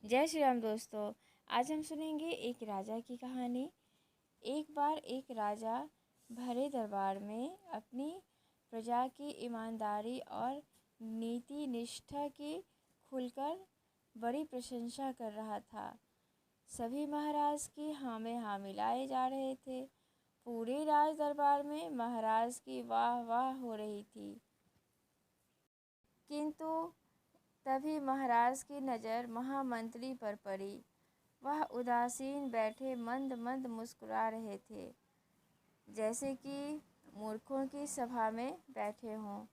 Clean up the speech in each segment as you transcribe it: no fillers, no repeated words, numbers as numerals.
जय श्री राम दोस्तों। आज हम सुनेंगे एक राजा की कहानी। एक बार एक राजा भरे दरबार में अपनी प्रजा की ईमानदारी और नीति निष्ठा की खुलकर बड़ी प्रशंसा कर रहा था। सभी महाराज की हाँ में हाँ मिलाए जा रहे थे। पूरे राज दरबार में महाराज की वाह वाह हो रही थी। किंतु तभी महाराज की नज़र महामंत्री पर पड़ी। वह उदासीन बैठे मंद मंद मुस्कुरा रहे थे, जैसे कि मूर्खों की सभा में बैठे हों।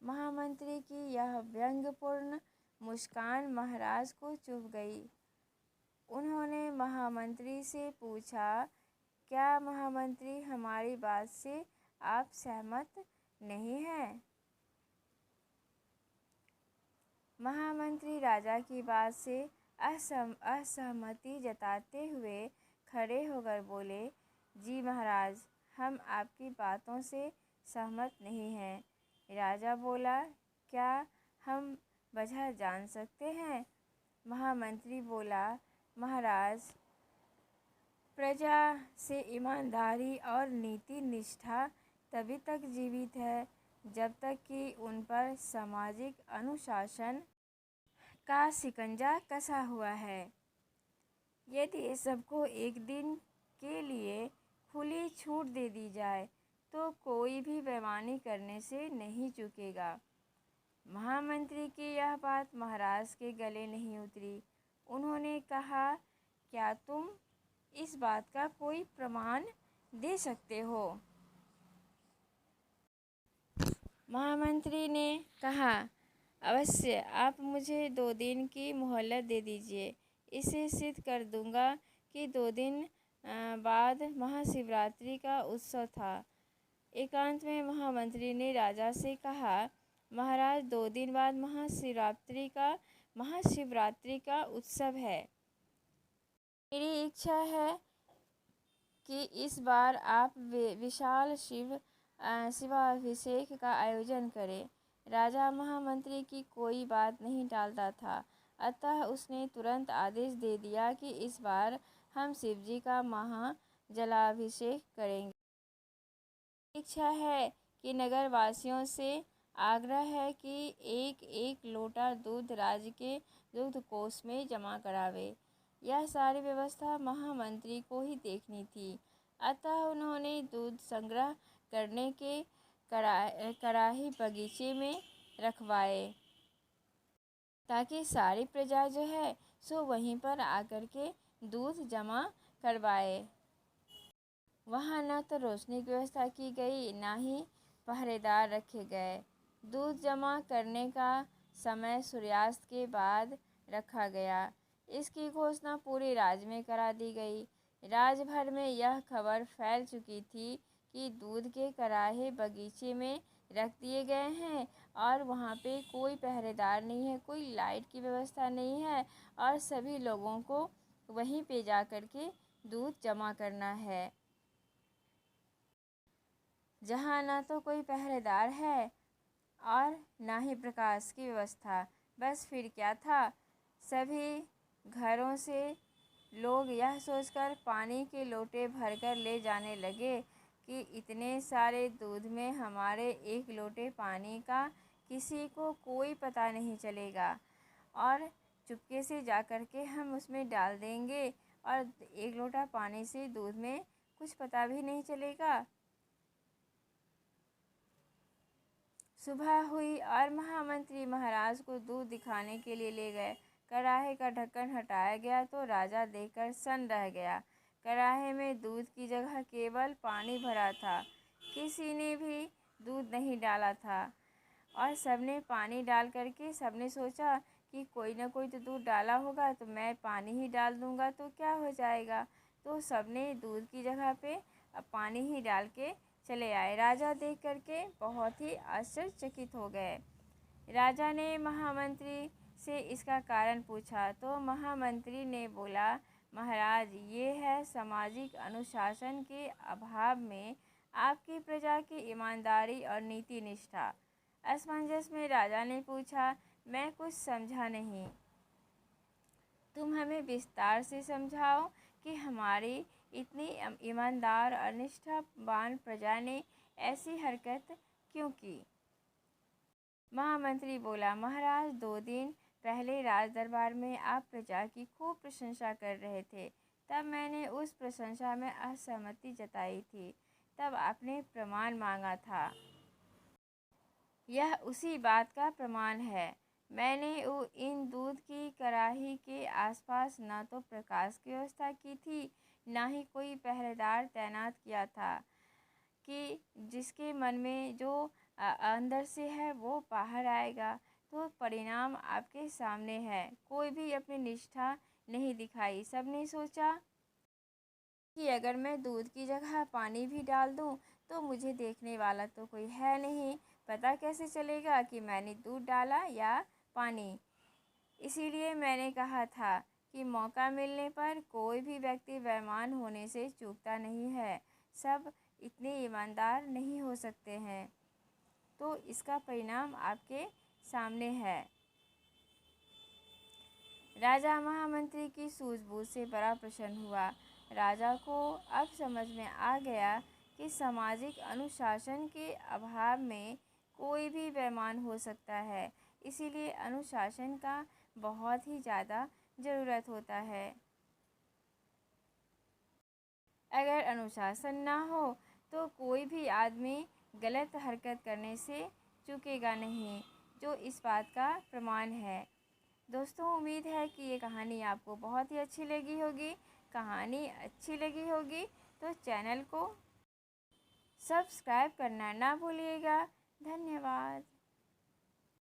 महामंत्री की यह व्यंग्यपूर्ण मुस्कान महाराज को चुभ गई। उन्होंने महामंत्री से पूछा, क्या महामंत्री हमारी बात से आप सहमत नहीं हैं? महामंत्री राजा की बात से असहमति जताते हुए खड़े होकर बोले, जी महाराज, हम आपकी बातों से सहमत नहीं हैं। राजा बोला, क्या हम वजह जान सकते हैं? महामंत्री बोला, महाराज, प्रजा से ईमानदारी और नीति निष्ठा तभी तक जीवित है जब तक कि उन पर सामाजिक अनुशासन का शिकंजा कसा हुआ है। यदि सबको एक दिन के लिए खुली छूट दे दी जाए तो कोई भी बेईमानी करने से नहीं चूकेगा। महामंत्री की यह बात महाराज के गले नहीं उतरी। उन्होंने कहा, क्या तुम इस बात का कोई प्रमाण दे सकते हो? महामंत्री ने कहा, अवश्य, आप मुझे 2 दिन की मोहलत दे दीजिए। इसे सिद्ध कर दूंगा कि 2 दिन बाद महाशिवरात्रि का उत्सव था। एकांत में महामंत्री ने राजा से कहा, महाराज, 2 दिन बाद महाशिवरात्रि का उत्सव है। मेरी इच्छा है कि इस बार आप विशाल शिवाभिषेक का आयोजन करें। राजा महामंत्री की कोई बात नहीं टालता था, अतः उसने तुरंत आदेश दे दिया कि इस बार हम शिवजी का महाजलाभिषेक करेंगे। इच्छा है कि नगर वासियों से आग्रह है कि एक एक लोटा दूध राज्य के दूध कोष में जमा करावे। यह सारी व्यवस्था महामंत्री को ही देखनी थी, अतः उन्होंने दूध संग्रह करने के कराही बगीचे में रखवाए, ताकि सारी प्रजा जो है सो वहीं पर आकर के दूध जमा करवाए। वहाँ न तो रोशनी की व्यवस्था की गई, न ही पहरेदार रखे गए। दूध जमा करने का समय सूर्यास्त के बाद रखा गया। इसकी घोषणा पूरे राज्य में करा दी गई। राज्य भर में यह खबर फैल चुकी थी कि दूध के कराहे बगीचे में रख दिए गए हैं और वहाँ पे कोई पहरेदार नहीं है, कोई लाइट की व्यवस्था नहीं है और सभी लोगों को वहीं पे जा कर के दूध जमा करना है। जहाँ ना तो कोई पहरेदार है और ना ही प्रकाश की व्यवस्था, बस फिर क्या था, सभी घरों से लोग यह सोचकर पानी के लोटे भरकर ले जाने लगे कि इतने सारे दूध में हमारे 1 लोटे पानी का किसी को कोई पता नहीं चलेगा और चुपके से जाकर के हम उसमें डाल देंगे और 1 लोटा पानी से दूध में कुछ पता भी नहीं चलेगा। सुबह हुई और महामंत्री महाराज को दूध दिखाने के लिए ले गए। कराहे का ढक्कन हटाया गया तो राजा देखकर सन्न रह गया। कराहे में दूध की जगह केवल पानी भरा था, किसी ने भी दूध नहीं डाला था और सबने पानी डाल करके सबने सोचा कि कोई ना कोई तो दूध डाला होगा, तो मैं पानी ही डाल दूंगा तो क्या हो जाएगा। तो सबने दूध की जगह पे पानी ही डाल के चले आए। राजा देख करके बहुत ही आश्चर्यचकित हो गए। राजा ने महामंत्री से इसका कारण पूछा तो महामंत्री ने बोला, महाराज, ये है सामाजिक अनुशासन के अभाव में आपकी प्रजा की ईमानदारी और नीति निष्ठा। असमंजस में राजा ने पूछा, मैं कुछ समझा नहीं। तुम हमें विस्तार से समझाओ कि हमारी इतनी ईमानदार और निष्ठावान प्रजा ने ऐसी हरकत क्यों की। महामंत्री बोला, महाराज 2 दिन पहले राज दरबार में आप प्रजा की खूब प्रशंसा कर रहे थे। तब मैंने उस प्रशंसा में असहमति जताई थी। तब आपने प्रमाण मांगा था। यह उसी बात का प्रमाण है। मैंने इन दूध की कड़ाही के आसपास न तो प्रकाश की व्यवस्था की थी, न ही कोई पहरेदार तैनात किया था कि जिसके मन में जो अंदर से है वो बाहर आएगा। तो परिणाम आपके सामने है। कोई भी अपनी निष्ठा नहीं दिखाई। सबने सोचा कि अगर मैं दूध की जगह पानी भी डाल दूं तो मुझे देखने वाला तो कोई है नहीं, पता कैसे चलेगा कि मैंने दूध डाला या पानी। इसीलिए मैंने कहा था कि मौका मिलने पर कोई भी व्यक्ति बेईमान होने से चूकता नहीं है। सब इतने ईमानदार नहीं हो सकते हैं। तो इसका परिणाम आपके सामने है। राजा महामंत्री की सूझबूझ से बड़ा प्रसन्न हुआ। राजा को अब समझ में आ गया कि सामाजिक अनुशासन के अभाव में कोई भी बेईमान हो सकता है। इसीलिए अनुशासन का बहुत ही ज़्यादा ज़रूरत होता है। अगर अनुशासन ना हो तो कोई भी आदमी गलत हरकत करने से चूकेगा नहीं, जो इस बात का प्रमाण है। दोस्तों, उम्मीद है कि ये कहानी आपको बहुत ही अच्छी लगी होगी। कहानी अच्छी लगी होगी तो चैनल को सब्सक्राइब करना ना भूलिएगा। धन्यवाद।